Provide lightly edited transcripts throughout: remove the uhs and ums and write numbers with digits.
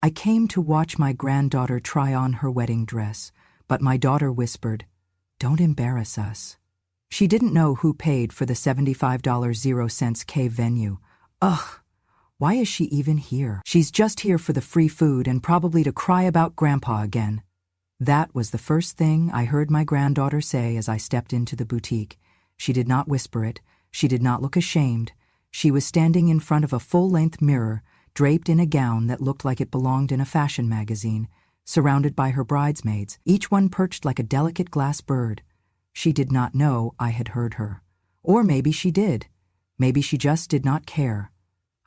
I came to watch my granddaughter try on her wedding dress, but my daughter whispered, "Don't embarrass us." She didn't know who paid for the $75.00 cave venue. Ugh, why is she even here? She's just here for the free food and probably to cry about Grandpa again. That was the first thing I heard my granddaughter say as I stepped into the boutique. She did not whisper it. She did not look ashamed. She was standing in front of a full-length mirror, draped in a gown that looked like it belonged in a fashion magazine, surrounded by her bridesmaids, each one perched like a delicate glass bird. She did not know I had heard her. Or maybe she did. Maybe she just did not care.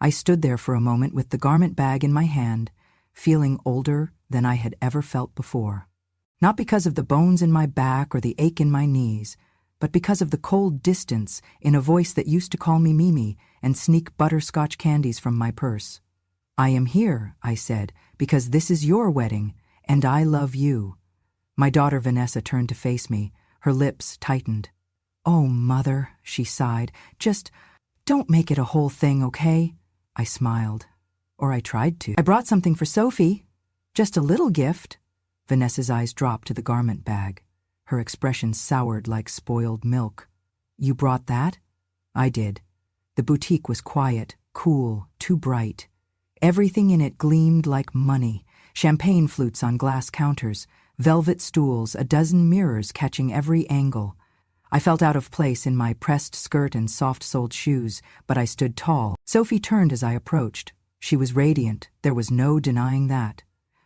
I stood there for a moment with the garment bag in my hand, feeling older than I had ever felt before. Not because of the bones in my back or the ache in my knees, but because of the cold distance in a voice that used to call me Mimi and sneak butterscotch candies from my purse. "I am here," I said, "because this is your wedding, and I love you." My daughter Vanessa turned to face me, her lips tightened. "Oh, Mother," she sighed, "just don't make it a whole thing, okay?" I smiled. Or I tried to. "I brought something for Sophie. Just a little gift." Vanessa's eyes dropped to the garment bag. Her expression soured like spoiled milk. "You brought that?" I did. The boutique was quiet, cool, too bright. Everything in it gleamed like money. Champagne flutes on glass counters, velvet stools, a dozen mirrors catching every angle. I felt out of place in my pressed skirt and soft-soled shoes, but I stood tall. Sophie turned as I approached. She was radiant, there was no denying that.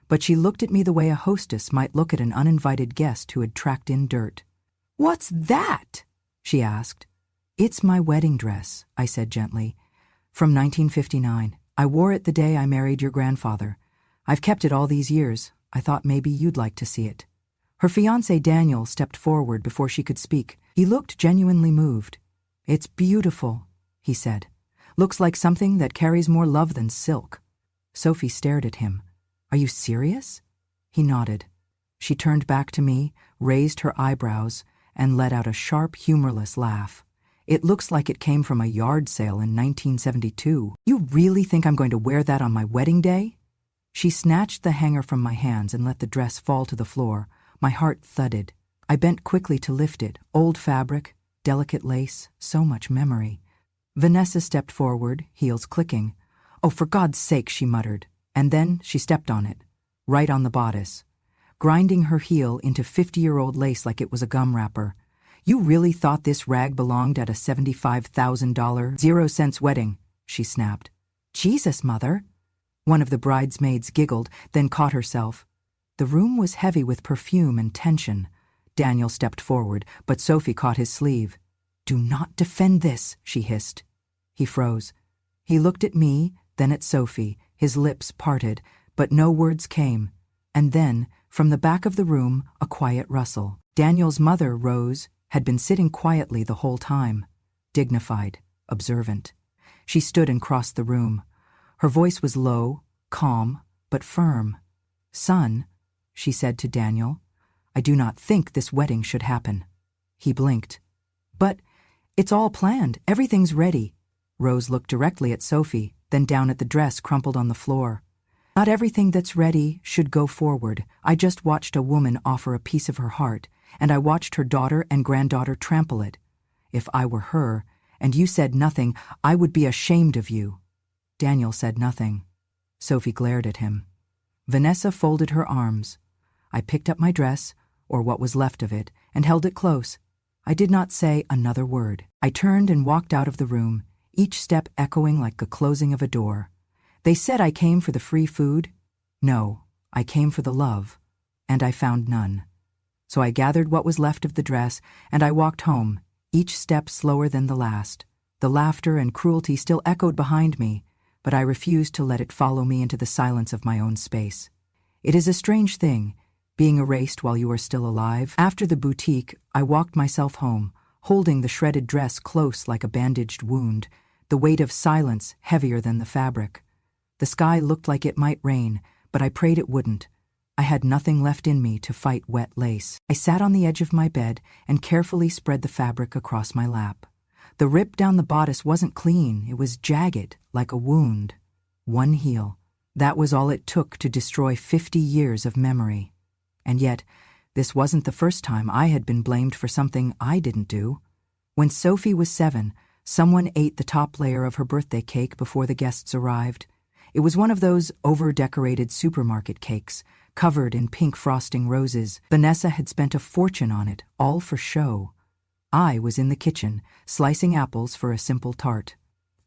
But she looked at me the way a hostess might look at an uninvited guest who had tracked in dirt. "What's that?" she asked. "It's my wedding dress," I said gently. "From 1959. I wore it the day I married your grandfather. I've kept it all these years. I thought maybe you'd like to see it." Her fiancé Daniel stepped forward before she could speak. He looked genuinely moved. "It's beautiful," he said. "Looks like something that carries more love than silk." Sophie stared at him. "Are you serious?" He nodded. She turned back to me, raised her eyebrows, and let out a sharp, humorless laugh. "It looks like it came from a yard sale in 1972. You really think I'm going to wear that on my wedding day?" She snatched the hanger from my hands and let the dress fall to the floor. My heart thudded. I bent quickly to lift it. Old fabric, delicate lace, so much memory. Vanessa stepped forward, heels clicking. "Oh, for God's sake," she muttered. And then she stepped on it, right on the bodice, grinding her heel into 50-year-old lace like it was a gum wrapper. "You really thought this rag belonged at a $75,000 0-cent wedding," she snapped. "Jesus, Mother." One of the bridesmaids giggled, then caught herself. The room was heavy with perfume and tension. Daniel stepped forward, but Sophie caught his sleeve. "Do not defend this," she hissed. He froze. He looked at me, then at Sophie, his lips parted, but no words came. And then, from the back of the room, a quiet rustle. Daniel's mother, Rose, had been sitting quietly the whole time, dignified, observant. She stood and crossed the room. Her voice was low, calm, but firm. "Son," she said to Daniel, "I do not think this wedding should happen." He blinked. "But it's all planned. Everything's ready." Rose looked directly at Sophie, then down at the dress crumpled on the floor. "Not everything that's ready should go forward. I just watched a woman offer a piece of her heart, and I watched her daughter and granddaughter trample it. If I were her, and you said nothing, I would be ashamed of you." Daniel said nothing. Sophie glared at him. Vanessa folded her arms. I picked up my dress, or what was left of it, and held it close. I did not say another word. I turned and walked out of the room, each step echoing like the closing of a door. They said I came for the free food. No, I came for the love, and I found none. So I gathered what was left of the dress, and I walked home, each step slower than the last. The laughter and cruelty still echoed behind me, but I refused to let it follow me into the silence of my own space. It is a strange thing, being erased while you are still alive. After the boutique, I walked myself home, holding the shredded dress close like a bandaged wound, the weight of silence heavier than the fabric. The sky looked like it might rain, but I prayed it wouldn't. I had nothing left in me to fight wet lace. I sat on the edge of my bed and carefully spread the fabric across my lap. The rip down the bodice wasn't clean, it was jagged, like a wound. One heel, That was all it took to destroy 50 years of memory. And yet, this wasn't the first time I had been blamed for something I didn't do. When Sophie was 7, someone ate the top layer of her birthday cake before the guests arrived. It was one of those over-decorated supermarket cakes, covered in pink frosting roses. Vanessa had spent a fortune on it, all for show. I was in the kitchen, slicing apples for a simple tart.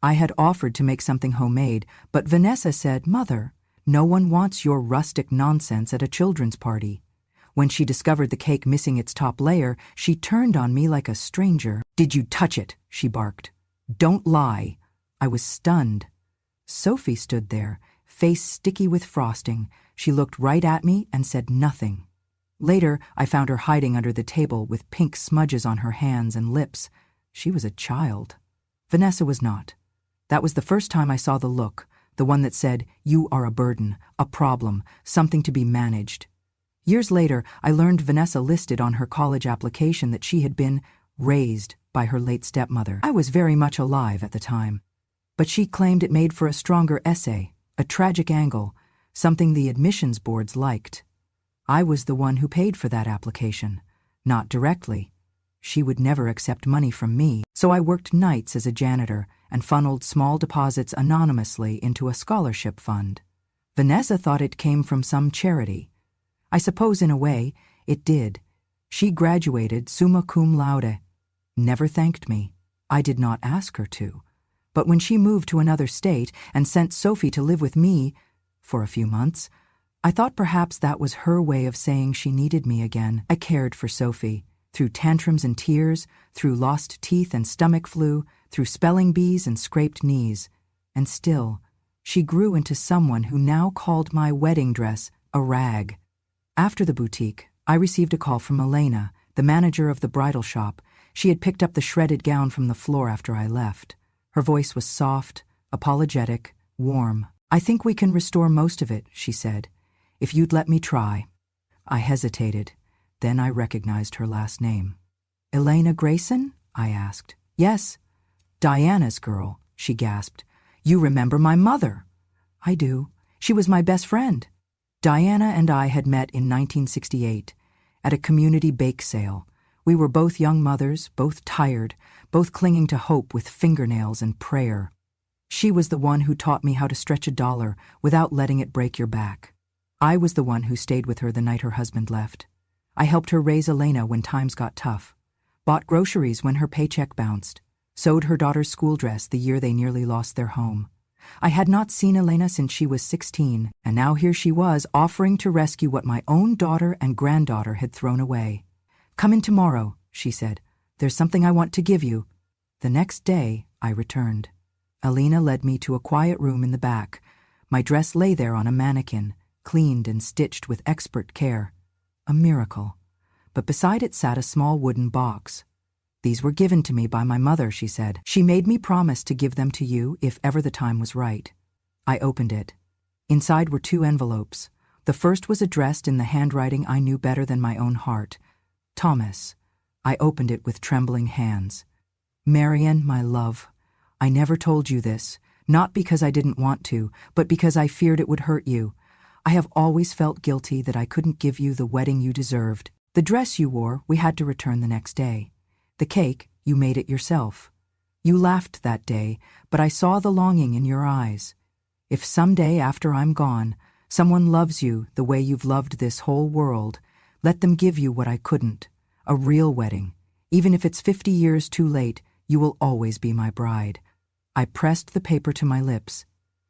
I had offered to make something homemade, but Vanessa said, "Mother, no one wants your rustic nonsense at a children's party." When she discovered the cake missing its top layer, she turned on me like a stranger. "Did you touch it?" she barked. "Don't lie." I was stunned. Sophie stood there, face sticky with frosting. She looked right at me and said nothing. Later, I found her hiding under the table with pink smudges on her hands and lips. She was a child. Vanessa was not. That was the first time I saw the look, the one that said, "You are a burden, a problem, something to be managed." Years later, I learned Vanessa listed on her college application that she had been raised by her late stepmother. I was very much alive at the time. But she claimed it made for a stronger essay, a tragic angle, something the admissions boards liked. I was the one who paid for that application, not directly. She would never accept money from me, so I worked nights as a janitor and funneled small deposits anonymously into a scholarship fund. Vanessa thought it came from some charity. I suppose in a way, it did. She graduated summa cum laude. Never thanked me. I did not ask her to. But when she moved to another state and sent Sophie to live with me for a few months, I thought perhaps that was her way of saying she needed me again. I cared for Sophie, through tantrums and tears, through lost teeth and stomach flu, through spelling bees and scraped knees. And still, she grew into someone who now called my wedding dress a rag. After the boutique, I received a call from Elena, the manager of the bridal shop. She had picked up the shredded gown from the floor after I left. Her voice was soft, apologetic, warm. "I think we can restore most of it," she said, "if you'd let me try." I hesitated. Then I recognized her last name. "Elena Grayson?" I asked. "Yes." "Diana's girl," she gasped. "You remember my mother." "I do. She was my best friend." Diana and I had met in 1968 at a community bake sale. We were both young mothers, both tired, both clinging to hope with fingernails and prayer. She was the one who taught me how to stretch $1 without letting it break your back. I was the one who stayed with her the night her husband left. I helped her raise Elena when times got tough, bought groceries when her paycheck bounced, sewed her daughter's school dress the year they nearly lost their home. I had not seen Elena since she was 16, and now here she was offering to rescue what my own daughter and granddaughter had thrown away. "Come in tomorrow," she said. "There's something I want to give you." The next day, I returned. Elena led me to a quiet room in the back. My dress lay there on a mannequin, cleaned and stitched with expert care. A miracle. But beside it sat a small wooden box. "These were given to me by my mother," she said. "She made me promise to give them to you if ever the time was right." I opened it. Inside were 2 envelopes. The first was addressed in the handwriting I knew better than my own heart. "Thomas." I opened it with trembling hands. "Marian, my love, I never told you this, not because I didn't want to, but because I feared it would hurt you. I have always felt guilty that I couldn't give you the wedding you deserved. The dress you wore, we had to return the next day. The cake, you made it yourself. You laughed that day, but I saw the longing in your eyes. If someday after I'm gone, someone loves you the way you've loved this whole world, let them give you what I couldn't, a real wedding. Even if it's 50 years too late, you will always be my bride." I pressed the paper to my lips.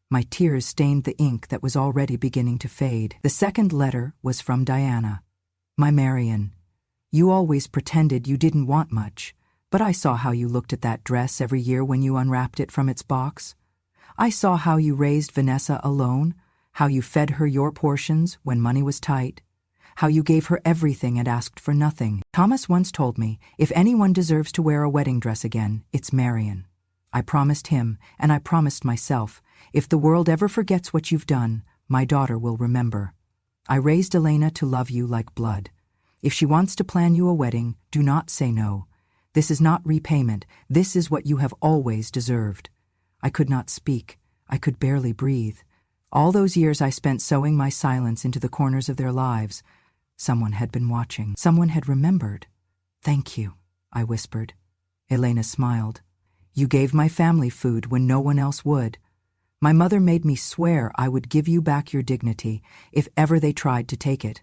My tears stained the ink that was already beginning to fade. The second letter was from Diana. "My Marian, you always pretended you didn't want much, but I saw how you looked at that dress every year when you unwrapped it from its box. I saw how you raised Vanessa alone, how you fed her your portions when money was tight, how you gave her everything and asked for nothing. Thomas once told me, if anyone deserves to wear a wedding dress again, it's Marian. I promised him, and I promised myself, if the world ever forgets what you've done, my daughter will remember. I raised Elena to love you like blood. If she wants to plan you a wedding, do not say no. This is not repayment. This is what you have always deserved." I could not speak. I could barely breathe. All those years I spent sewing my silence into the corners of their lives. Someone had been watching. Someone had remembered. "Thank you," I whispered. Elena smiled. "You gave my family food when no one else would. My mother made me swear I would give you back your dignity if ever they tried to take it."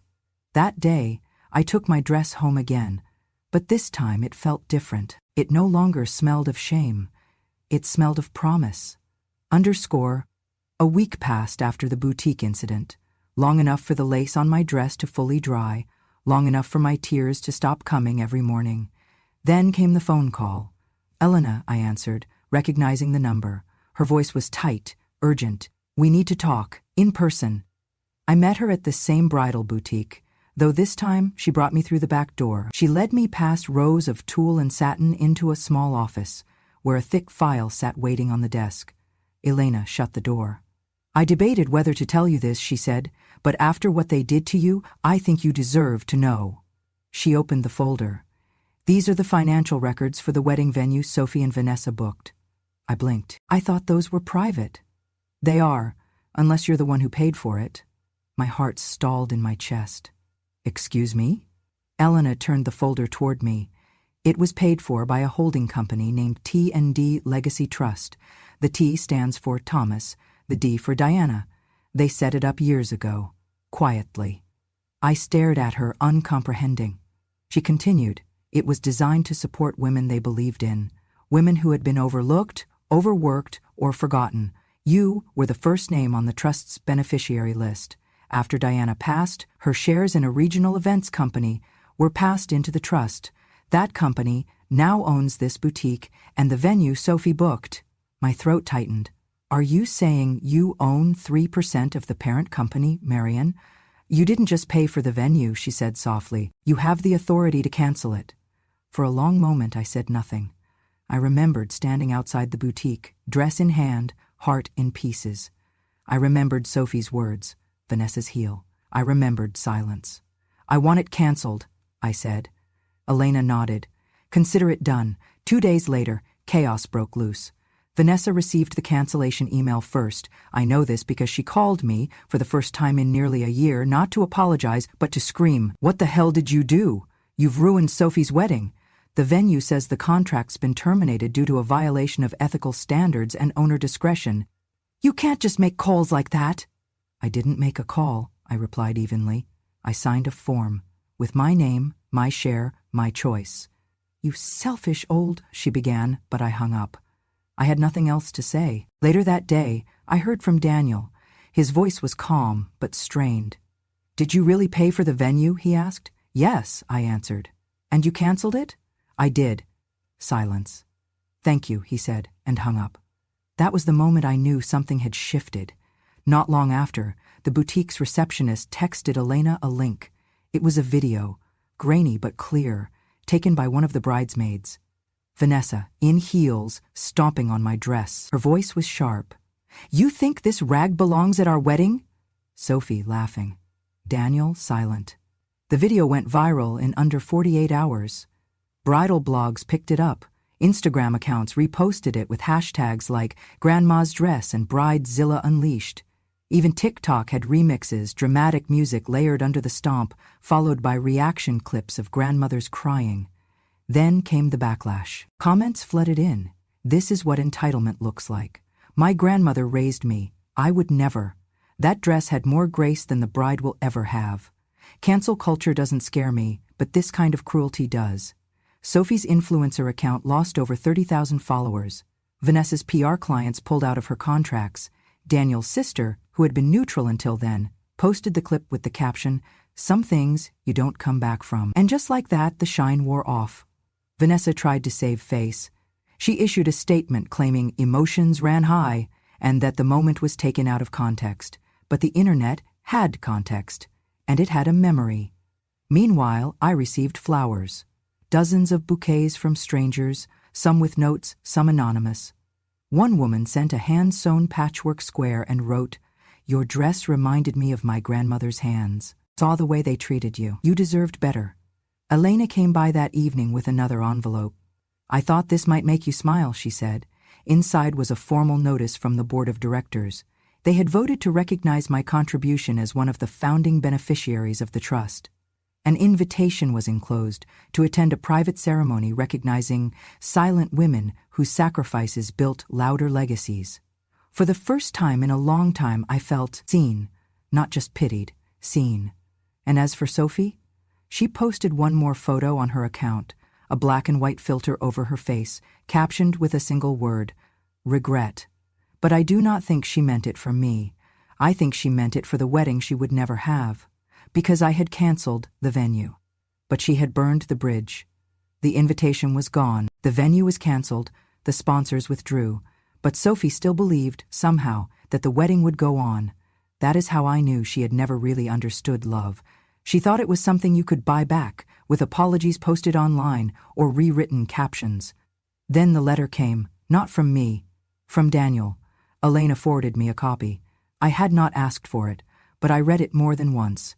That day, I took my dress home again, but this time it felt different. It no longer smelled of shame. It smelled of promise. A week passed after the boutique incident, long enough for the lace on my dress to fully dry, long enough for my tears to stop coming every morning. Then came the phone call. "Elena," I answered, recognizing the number. Her voice was tight, urgent. "We need to talk, in person." I met her at the same bridal boutique, though this time she brought me through the back door. She led me past rows of tulle and satin into a small office, where a thick file sat waiting on the desk. Elena shut the door. "I debated whether to tell you this," she said, "but after what they did to you, I think you deserve to know." She opened the folder. "These are the financial records for the wedding venue Sophie and Vanessa booked." I blinked. "I thought those were private." "They are, unless you're the one who paid for it." My heart stalled in my chest. "Excuse me?" Elena turned the folder toward me. It was paid for by a holding company named T&D Legacy Trust. The T stands for Thomas, the D for Diana. They set it up years ago, quietly. I stared at her, uncomprehending. She continued, "It was designed to support women they believed in, women who had been overlooked, overworked, or forgotten. You were the first name on the trust's beneficiary list. After Diana passed, her shares in a regional events company were passed into the trust. That company now owns this boutique and the venue Sophie booked." My throat tightened. "Are you saying you own 3% of the parent company, Marian?" "You didn't just pay for the venue," she said softly. "You have the authority to cancel it." For a long moment I said nothing. I remembered standing outside the boutique, dress in hand, heart in pieces. I remembered Sophie's words, Vanessa's heel. I remembered silence. "I want it cancelled," I said. Elena nodded. "Consider it done." 2 days later, chaos broke loose. Vanessa received the cancellation email first. I know this because she called me, for the first time in nearly a year, not to apologize, but to scream, "What the hell did you do? You've ruined Sophie's wedding. The venue says the contract's been terminated due to a violation of ethical standards and owner discretion. You can't just make calls like that." "I didn't make a call," I replied evenly. "I signed a form, with my name, my share, my choice." "You selfish old," she began, but I hung up. I had nothing else to say. Later that day, I heard from Daniel. His voice was calm, but strained. "Did you really pay for the venue?" he asked. "Yes," I answered. "And you canceled it?" "I did." Silence. "Thank you," he said, and hung up. That was the moment I knew something had shifted. Not long after, the boutique's receptionist texted Elena a link. It was a video, grainy but clear, taken by one of the bridesmaids. Vanessa, in heels, stomping on my dress. Her voice was sharp. "You think this rag belongs at our wedding?" Sophie laughing. Daniel silent. The video went viral in under 48 hours. Bridal blogs picked it up. Instagram accounts reposted it with hashtags like Grandma's Dress and Bridezilla Unleashed. Even TikTok had remixes, dramatic music layered under the stomp, followed by reaction clips of grandmothers crying. Then came the backlash. Comments flooded in. "This is what entitlement looks like. My grandmother raised me. I would never. That dress had more grace than the bride will ever have. Cancel culture doesn't scare me, but this kind of cruelty does." Sophie's influencer account lost over 30,000 followers. Vanessa's PR clients pulled out of her contracts. Daniel's sister, who had been neutral until then, posted the clip with the caption, "Some things you don't come back from." And just like that, the shine wore off. Vanessa tried to save face. She issued a statement claiming emotions ran high and that the moment was taken out of context. But the internet had context, and it had a memory. Meanwhile, I received flowers. Dozens of bouquets from strangers, some with notes, some anonymous. One woman sent a hand-sewn patchwork square and wrote, "Your dress reminded me of my grandmother's hands. Saw the way they treated you. You deserved better." Elena came by that evening with another envelope. "I thought this might make you smile," she said. Inside was a formal notice from the board of directors. They had voted to recognize my contribution as one of the founding beneficiaries of the trust. An invitation was enclosed to attend a private ceremony recognizing silent women whose sacrifices built louder legacies. For the first time in a long time, I felt seen, not just pitied, seen. And as for Sophie, she posted one more photo on her account, a black and white filter over her face, captioned with a single word, regret. But I do not think she meant it for me. I think she meant it for the wedding she would never have, because I had canceled the venue. But she had burned the bridge. The invitation was gone, the venue was canceled, the sponsors withdrew, but Sophie still believed, somehow, that the wedding would go on. That is how I knew she had never really understood love. She thought it was something you could buy back, with apologies posted online or rewritten captions. Then the letter came, not from me, from Daniel. Elena forwarded me a copy. I had not asked for it, but I read it more than once.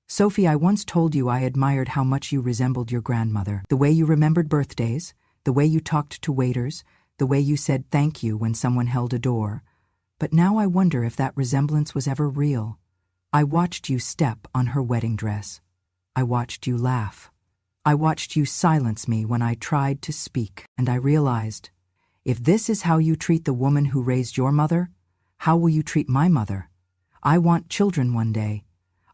Sophie, I once told you I admired how much you resembled your grandmother. The way you remembered birthdays, the way you talked to waiters, the way you said thank you when someone held a door. But now I wonder if that resemblance was ever real. I watched you step on her wedding dress. I watched you laugh. I watched you silence me when I tried to speak, and I realized, if this is how you treat the woman who raised your mother, how will you treat my mother? I want children one day.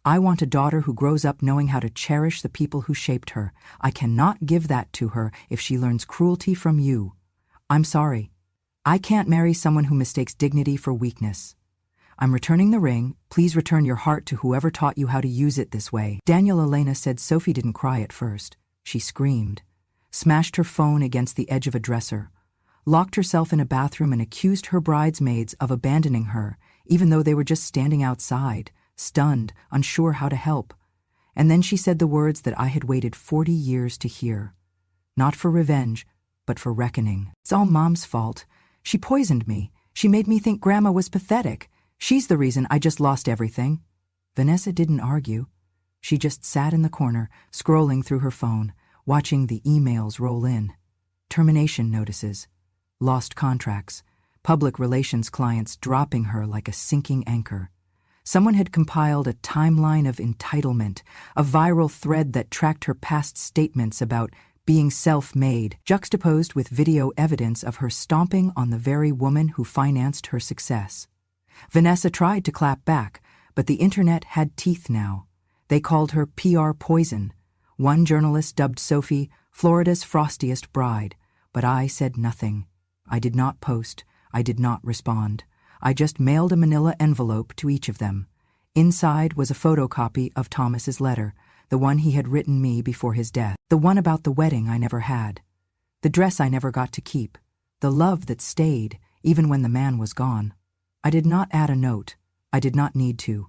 I want a daughter who grows up knowing how to cherish the people who shaped her. I cannot give that to her if she learns cruelty from you. I'm sorry. I can't marry someone who mistakes dignity for weakness. I'm returning the ring. Please return your heart to whoever taught you how to use it this way. Daniel. Elena said Sophie didn't cry at first. She screamed, smashed her phone against the edge of a dresser, locked herself in a bathroom and accused her bridesmaids of abandoning her, even though they were just standing outside, stunned, unsure how to help. And then she said the words that I had waited 40 years to hear. Not for revenge, but for reckoning. It's all Mom's fault. She poisoned me. She made me think Grandma was pathetic. She's the reason I just lost everything. Vanessa didn't argue. She just sat in the corner, scrolling through her phone, watching the emails roll in. Termination notices, lost contracts, public relations clients dropping her like a sinking anchor. Someone had compiled a timeline of entitlement, a viral thread that tracked her past statements about being self-made, juxtaposed with video evidence of her stomping on the very woman who financed her success. Vanessa tried to clap back, but the internet had teeth now. They called her PR poison. One journalist dubbed Sophie Florida's frostiest bride, but I said nothing. I did not post. I did not respond. I just mailed a manila envelope to each of them. Inside was a photocopy of Thomas's letter, the one he had written me before his death, the one about the wedding I never had, the dress I never got to keep, the love that stayed even when the man was gone. I did not add a note. I did not need to.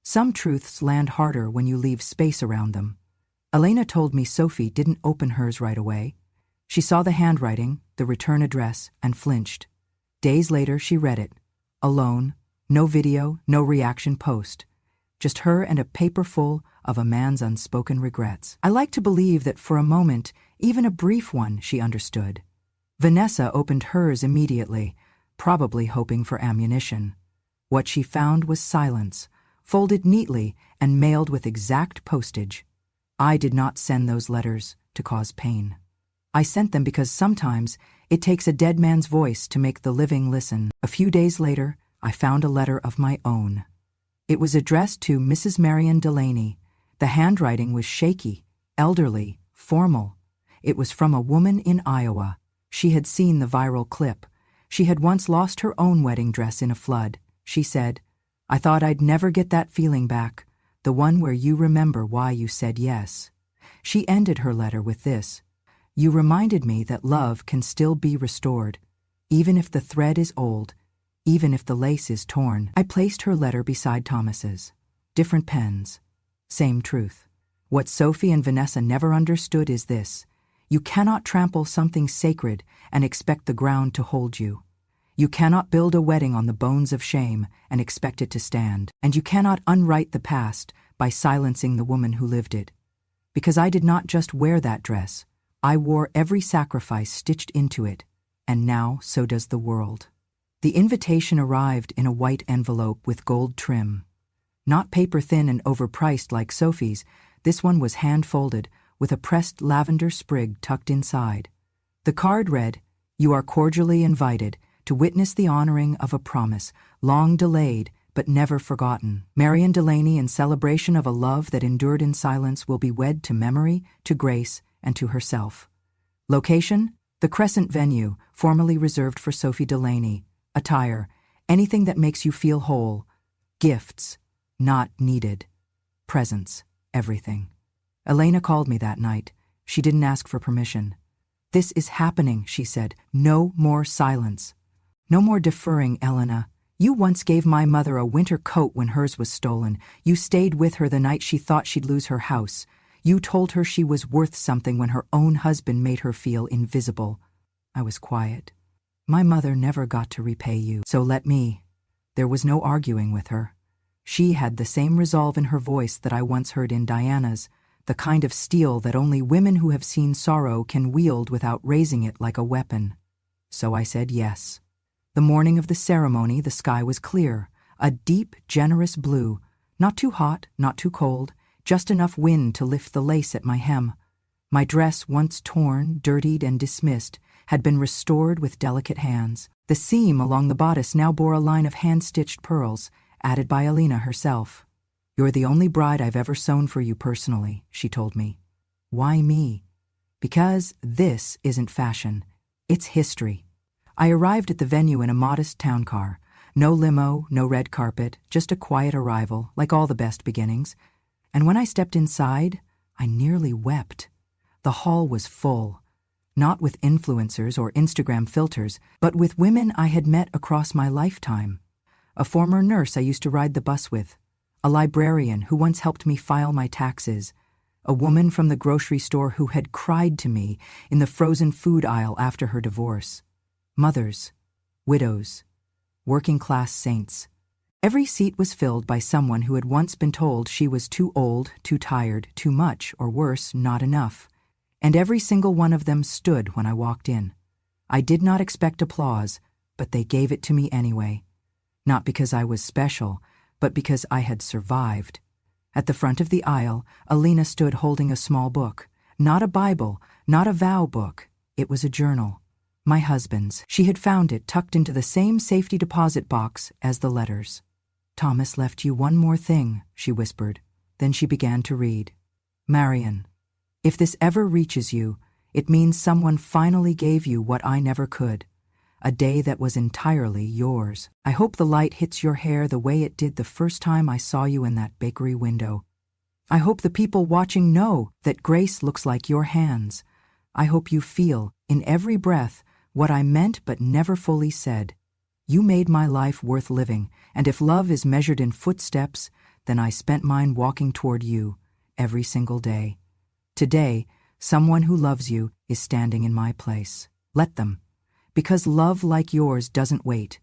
Some truths land harder when you leave space around them. Elena told me Sophie didn't open hers right away. She saw the handwriting, the return address, and flinched. Days later, she read it. Alone, no video, no reaction post. Just her and a paper full of a man's unspoken regrets. I like to believe that for a moment, even a brief one, she understood. Vanessa opened hers immediately, probably hoping for ammunition. What she found was silence, folded neatly and mailed with exact postage. I did not send those letters to cause pain. I sent them because sometimes it takes a dead man's voice to make the living listen. A few days later, I found a letter of my own. It was addressed to Mrs. Marion Delaney. The handwriting was shaky, elderly, formal. It was from a woman in Iowa. She had seen the viral clip. She had once lost her own wedding dress in a flood. She said, I thought I'd never get that feeling back, the one where you remember why you said yes. She ended her letter with this. You reminded me that love can still be restored, even if the thread is old, even if the lace is torn. I placed her letter beside Thomas's. Different pens. Same truth. What Sophie and Vanessa never understood is this. You cannot trample something sacred and expect the ground to hold you. You cannot build a wedding on the bones of shame and expect it to stand. And you cannot unwrite the past by silencing the woman who lived it. Because I did not just wear that dress. I wore every sacrifice stitched into it. And now so does the world. The invitation arrived in a white envelope with gold trim. Not paper thin and overpriced like Sophie's, this one was hand-folded, with a pressed lavender sprig tucked inside. The card read, "You are cordially invited to witness the honoring of a promise, long delayed but never forgotten. Marian Delaney, in celebration of a love that endured in silence, will be wed to memory, to grace, and to herself." Location? The Crescent venue, formerly reserved for Sophie Delaney. Attire, anything that makes you feel whole. Gifts, not needed. Presents, everything. Elena called me that night. She didn't ask for permission. "This is happening," she said. "No more silence. No more deferring, Elena. You once gave my mother a winter coat when hers was stolen. You stayed with her the night she thought she'd lose her house. You told her she was worth something when her own husband made her feel invisible." I was quiet. "My mother never got to repay you, so let me." There was no arguing with her. She had the same resolve in her voice that I once heard in Diana's, the kind of steel that only women who have seen sorrow can wield without raising it like a weapon. So I said yes. The morning of the ceremony, the sky was clear, a deep, generous blue, not too hot, not too cold, just enough wind to lift the lace at my hem. My dress, once torn, dirtied, and dismissed, had been restored with delicate hands. The seam along the bodice now bore a line of hand-stitched pearls, added by Elena herself. "You're the only bride I've ever sewn for you personally," she told me. "Why me?" "Because this isn't fashion. It's history." I arrived at the venue in a modest town car. No limo, no red carpet, just a quiet arrival, like all the best beginnings. And when I stepped inside, I nearly wept. The hall was full. Not with influencers or Instagram filters, but with women I had met across my lifetime. A former nurse I used to ride the bus with. A librarian who once helped me file my taxes. A woman from the grocery store who had cried to me in the frozen food aisle after her divorce. Mothers, widows, working-class saints. Every seat was filled by someone who had once been told she was too old, too tired, too much, or worse, not enough. And every single one of them stood when I walked in. I did not expect applause, but they gave it to me anyway. Not because I was special, but because I had survived. At the front of the aisle, Elena stood holding a small book. Not a Bible, not a vow book. It was a journal. My husband's. She had found it tucked into the same safety deposit box as the letters. "Thomas left you one more thing," she whispered. Then she began to read. "Marian, if this ever reaches you, it means someone finally gave you what I never could. A day that was entirely yours. I hope the light hits your hair the way it did the first time I saw you in that bakery window. I hope the people watching know that grace looks like your hands. I hope you feel, in every breath, what I meant but never fully said. You made my life worth living, and if love is measured in footsteps, then I spent mine walking toward you every single day. Today, someone who loves you is standing in my place. Let them. Because love like yours doesn't wait.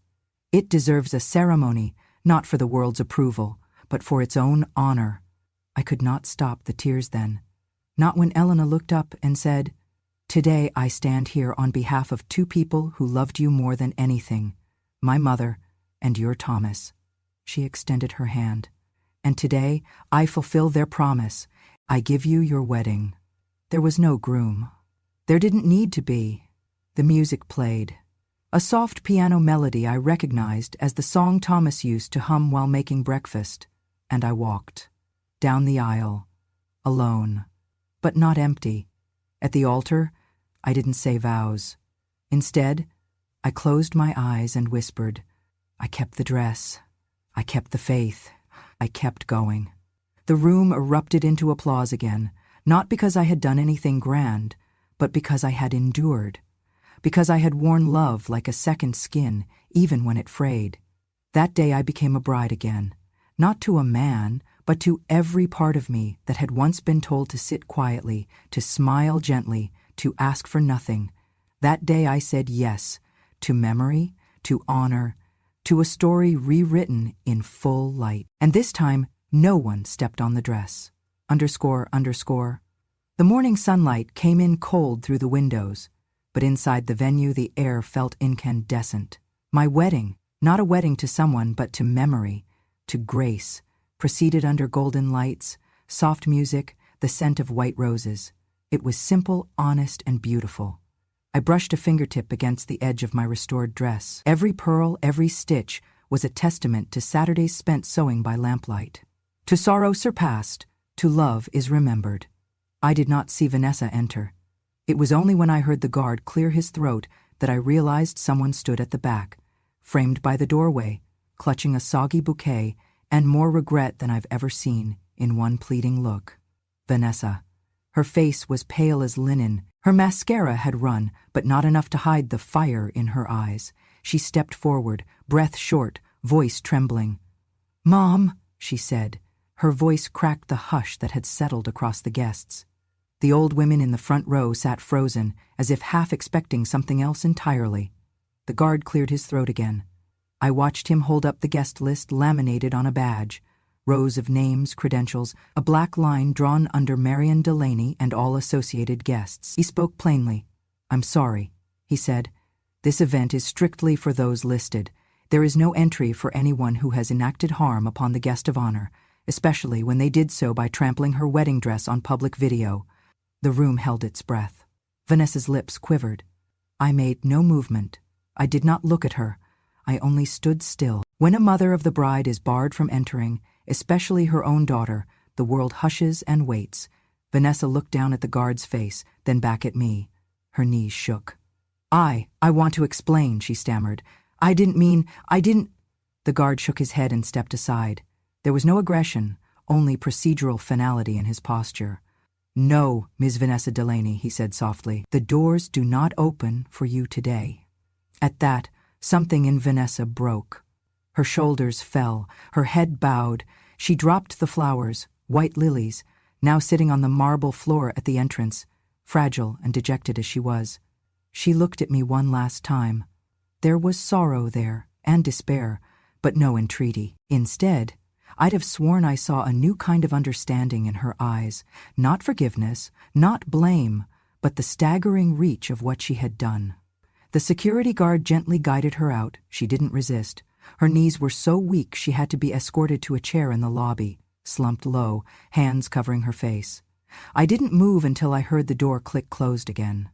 It deserves a ceremony, not for the world's approval, but for its own honor." I could not stop the tears then. Not when Elena looked up and said, "Today I stand here on behalf of two people who loved you more than anything, my mother and your Thomas." She extended her hand. "And today I fulfill their promise. I give you your wedding." There was no groom. There didn't need to be. The music played. A soft piano melody I recognized as the song Thomas used to hum while making breakfast, and I walked down the aisle, alone, but not empty. At the altar, I didn't say vows. Instead, I closed my eyes and whispered, "I kept the dress. I kept the faith. I kept going." The room erupted into applause again, not because I had done anything grand, but because I had endured. Because I had worn love like a second skin, even when it frayed. That day I became a bride again, not to a man, but to every part of me that had once been told to sit quietly, to smile gently, to ask for nothing. That day I said yes, to memory, to honor, to a story rewritten in full light. And this time, no one stepped on the dress. ___. The morning sunlight came in cold through the windows, but inside the venue the air felt incandescent. My wedding, not a wedding to someone but to memory, to grace, proceeded under golden lights, soft music, the scent of white roses. It was simple, honest, and beautiful. I brushed a fingertip against the edge of my restored dress. Every pearl, every stitch, was a testament to Saturdays spent sewing by lamplight. To sorrow surpassed, to love is remembered. I did not see Vanessa enter. It was only when I heard the guard clear his throat that I realized someone stood at the back, framed by the doorway, clutching a soggy bouquet and more regret than I've ever seen in one pleading look. Vanessa. Her face was pale as linen. Her mascara had run, but not enough to hide the fire in her eyes. She stepped forward, breath short, voice trembling. "Mom," she said. Her voice cracked the hush that had settled across the guests. The old women in the front row sat frozen, as if half expecting something else entirely. The guard cleared his throat again. I watched him hold up the guest list laminated on a badge. Rows of names, credentials, a black line drawn under Marion Delaney and all associated guests. He spoke plainly. "I'm sorry," he said. "This event is strictly for those listed. There is no entry for anyone who has enacted harm upon the guest of honor, especially when they did so by trampling her wedding dress on public video." The room held its breath. Vanessa's lips quivered. I made no movement. I did not look at her. I only stood still. When a mother of the bride is barred from entering, especially her own daughter, the world hushes and waits. Vanessa looked down at the guard's face, then back at me. Her knees shook. I want to explain," she stammered. I didn't." The guard shook his head and stepped aside. There was no aggression, only procedural finality in his posture. "No, Ms. Vanessa Delaney," he said softly. "The doors do not open for you today." At that, something in Vanessa broke. Her shoulders fell, her head bowed. She dropped the flowers, white lilies, now sitting on the marble floor at the entrance, fragile and dejected as she was. She looked at me one last time. There was sorrow there, and despair, but no entreaty. Instead, I'd have sworn I saw a new kind of understanding in her eyes, not forgiveness, not blame, but the staggering reach of what she had done. The security guard gently guided her out. She didn't resist. Her knees were so weak she had to be escorted to a chair in the lobby, slumped low, hands covering her face. I didn't move until I heard the door click closed again.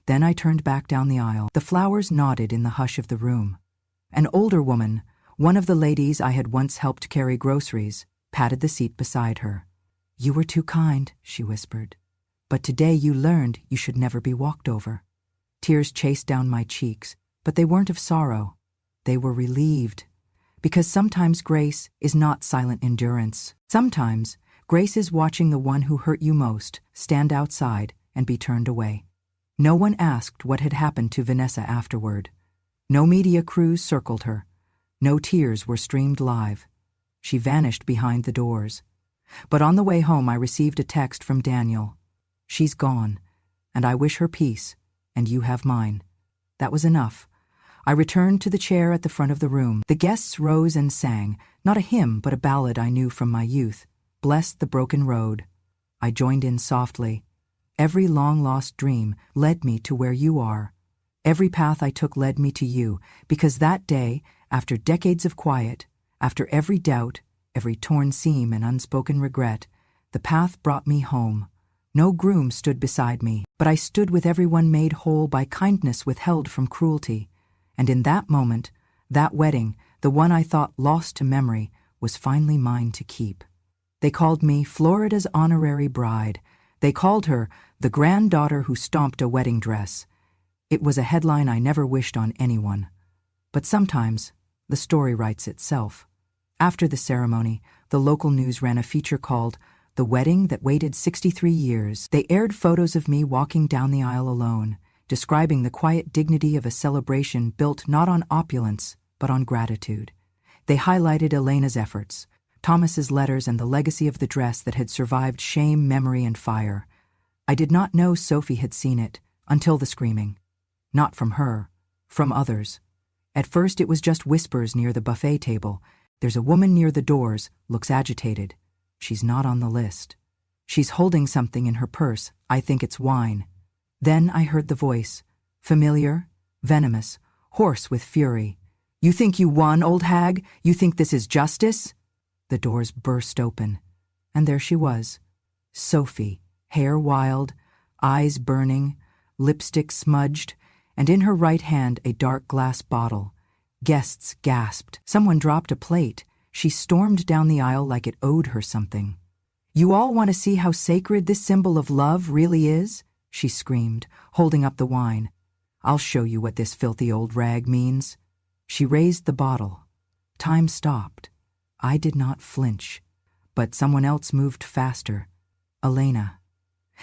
Then I turned back down the aisle. The flowers nodded in the hush of the room. An older woman, one of the ladies I had once helped carry groceries, patted the seat beside her. "You were too kind," she whispered. "But today you learned you should never be walked over." Tears chased down my cheeks, but they weren't of sorrow. They were relieved. Because sometimes grace is not silent endurance. Sometimes grace is watching the one who hurt you most stand outside and be turned away. No one asked what had happened to Vanessa afterward. No media crews circled her. No tears were streamed live. She vanished behind the doors. But on the way home I received a text from Daniel. "She's gone, and I wish her peace, and you have mine." That was enough. I returned to the chair at the front of the room. The guests rose and sang, not a hymn but a ballad I knew from my youth, "Bless the Broken Road." I joined in softly. Every long-lost dream led me to where you are. Every path I took led me to you, because that day, after decades of quiet, after every doubt, every torn seam and unspoken regret, the path brought me home. No groom stood beside me, but I stood with everyone made whole by kindness withheld from cruelty. And in that moment, that wedding, the one I thought lost to memory, was finally mine to keep. They called me Florida's honorary bride. They called her the granddaughter who stomped a wedding dress. It was a headline I never wished on anyone. But sometimes, the story writes itself. After the ceremony, the local news ran a feature called "The Wedding That Waited 63 Years." They aired photos of me walking down the aisle alone, describing the quiet dignity of a celebration built not on opulence, but on gratitude. They highlighted Elena's efforts, Thomas's letters, and the legacy of the dress that had survived shame, memory, and fire. I did not know Sophie had seen it until the screaming. Not from her, from others. At first it was just whispers near the buffet table. "There's a woman near the doors, looks agitated. She's not on the list. She's holding something in her purse. I think it's wine." Then I heard the voice, familiar, venomous, hoarse with fury. You think you won, old hag? You think this is justice? The doors burst open, and there she was. Sophie, hair wild, eyes burning, lipstick smudged, and in her right hand a dark glass bottle. Guests gasped. Someone dropped a plate. She stormed down the aisle like it owed her something. You all want to see how sacred this symbol of love really is? She screamed, holding up the wine. I'll show you what this filthy old rag means. She raised the bottle. Time stopped. I did not flinch, but someone else moved faster. Elena.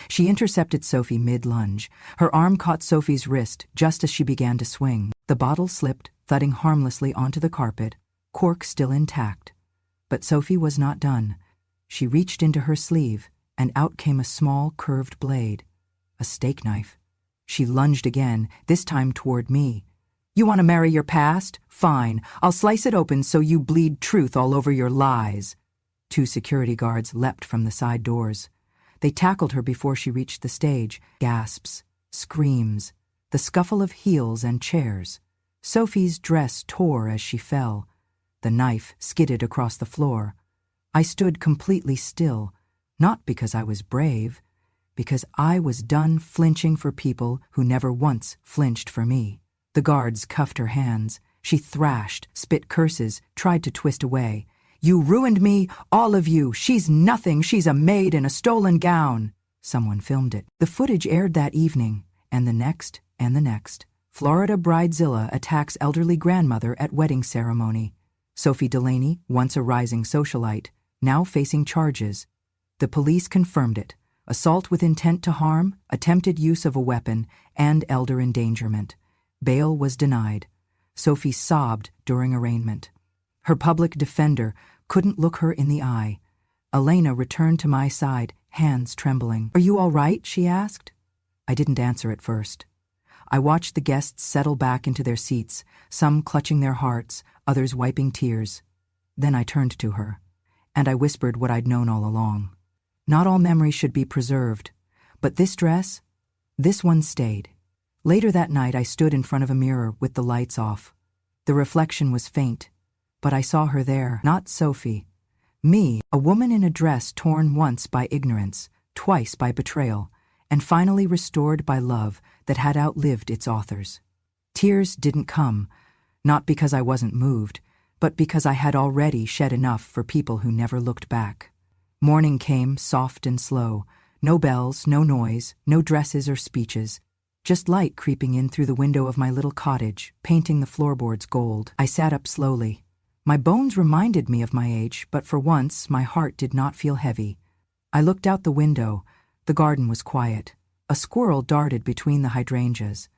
She intercepted Sophie mid-lunge. Her arm caught Sophie's wrist just as she began to swing. The bottle slipped, thudding harmlessly onto the carpet, cork still intact. But Sophie was not done. She reached into her sleeve, and out came a small, curved blade. A steak knife. She lunged again, this time toward me. You want to marry your past? Fine. I'll slice it open so you bleed truth all over your lies. 2 security guards leapt from the side doors. They tackled her before she reached the stage. Gasps, screams, the scuffle of heels and chairs. Sophie's dress tore as she fell. The knife skidded across the floor. I stood completely still, not because I was brave, because I was done flinching for people who never once flinched for me. The guards cuffed her hands. She thrashed, spit curses, tried to twist away. You ruined me, all of you. She's nothing. She's a maid in a stolen gown. Someone filmed it. The footage aired that evening, and the next, and the next. Florida Bridezilla attacks elderly grandmother at wedding ceremony. Sophie Delaney, once a rising socialite, now facing charges. The police confirmed it. Assault with intent to harm, attempted use of a weapon, and elder endangerment. Bail was denied. Sophie sobbed during arraignment. Her public defender couldn't look her in the eye. Elena returned to my side, hands trembling. Are you all right? She asked. I didn't answer at first. I watched the guests settle back into their seats, some clutching their hearts, others wiping tears. Then I turned to her, and I whispered what I'd known all along. Not all memories should be preserved, but this dress, this one stayed. Later that night I stood in front of a mirror with the lights off. The reflection was faint, but I saw her there, not Sophie. Me, a woman in a dress torn once by ignorance, twice by betrayal, and finally restored by love that had outlived its authors. Tears didn't come, not because I wasn't moved, but because I had already shed enough for people who never looked back. Morning came, soft and slow. No bells, no noise, no dresses or speeches. Just light creeping in through the window of my little cottage, painting the floorboards gold. I sat up slowly. My bones reminded me of my age, but for once my heart did not feel heavy. I looked out the window. The garden was quiet. A squirrel darted between the hydrangeas.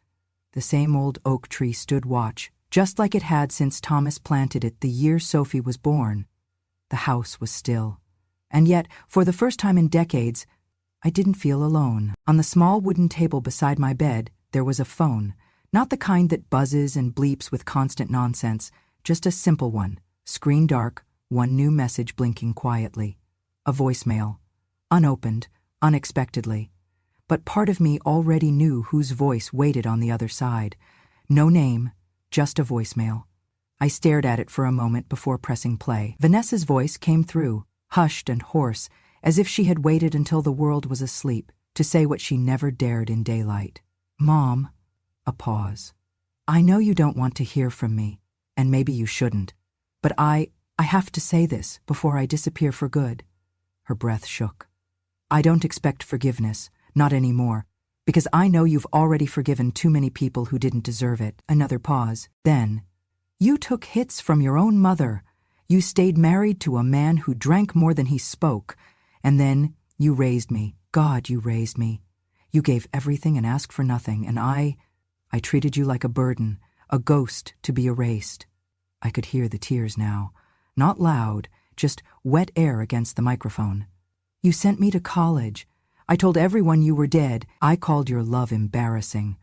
The same old oak tree stood watch, just like it had since Thomas planted it the year Sophie was born. The house was still. And yet, for the first time in decades, I didn't feel alone. On the small wooden table beside my bed, there was a phone. Not the kind that buzzes and bleeps with constant nonsense, just a simple one, screen dark, one new message blinking quietly. A voicemail. Unopened, unexpectedly. But part of me already knew whose voice waited on the other side. No name, just a voicemail. I stared at it for a moment before pressing play. Vanessa's voice came through, hushed and hoarse, as if she had waited until the world was asleep to say what she never dared in daylight. Mom. A pause. I know you don't want to hear from me, and maybe you shouldn't, but I have to say this before I disappear for good. Her breath shook. I don't expect forgiveness, not anymore, because I know you've already forgiven too many people who didn't deserve it. Another pause. Then, you took hits from your own mother. You stayed married to a man who drank more than he spoke. And then, you raised me. God, you raised me. You gave everything and asked for nothing, and I treated you like a burden, a ghost to be erased. I could hear the tears now. Not loud, just wet air against the microphone. You sent me to college. I told everyone you were dead. I called your love embarrassing.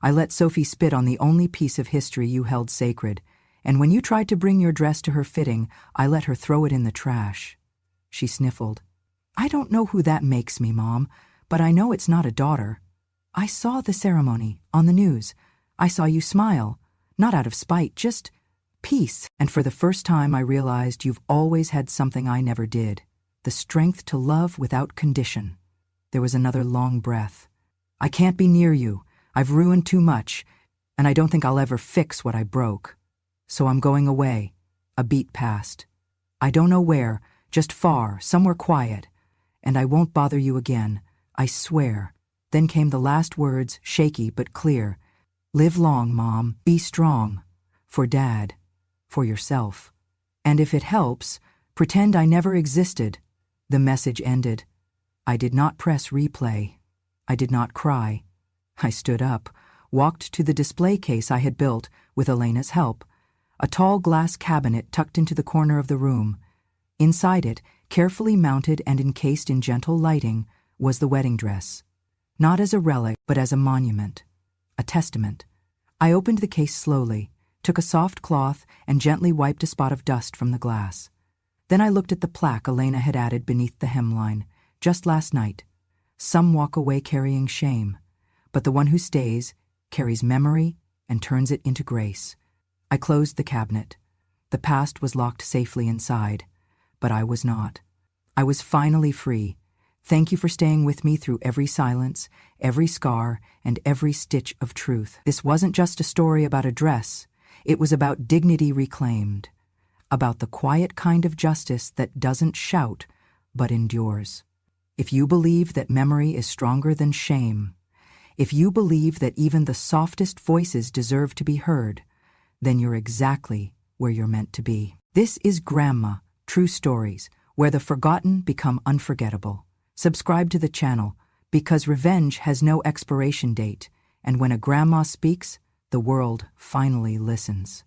I let Sophie spit on the only piece of history you held sacred. And when you tried to bring your dress to her fitting, I let her throw it in the trash. She sniffled. I don't know who that makes me, Mom, but I know it's not a daughter. I saw the ceremony, on the news. I saw you smile, not out of spite, just Peace. And for the first time I realized you've always had something I never did. The strength to love without condition. There was another long breath. I can't be near you. I've ruined too much, and I don't think I'll ever fix what I broke. So I'm going away. A beat passed. I don't know where, just far, somewhere quiet. And I won't bother you again, I swear. Then came the last words, shaky but clear. Live long, Mom. Be strong. For Dad. For yourself. And if it helps, pretend I never existed. The message ended. I did not press replay. I did not cry. I stood up, walked to the display case I had built, with Elena's help. A tall glass cabinet tucked into the corner of the room. Inside it, carefully mounted and encased in gentle lighting, was the wedding dress. Not as a relic, but as a monument. A testament. I opened the case slowly, took a soft cloth, and gently wiped a spot of dust from the glass. Then I looked at the plaque Elena had added beneath the hemline, just last night. Some walk away carrying shame, but the one who stays carries memory and turns it into grace. I closed the cabinet. The past was locked safely inside, but I was not. I was finally free. Thank you for staying with me through every silence, every scar, and every stitch of truth. This wasn't just a story about a dress. It was about dignity reclaimed, about the quiet kind of justice that doesn't shout, but endures. If you believe that memory is stronger than shame, if you believe that even the softest voices deserve to be heard, then you're exactly where you're meant to be. This is Grandma, True Stories, where the forgotten become unforgettable. Subscribe to the channel, because revenge has no expiration date, and when a grandma speaks, the world finally listens.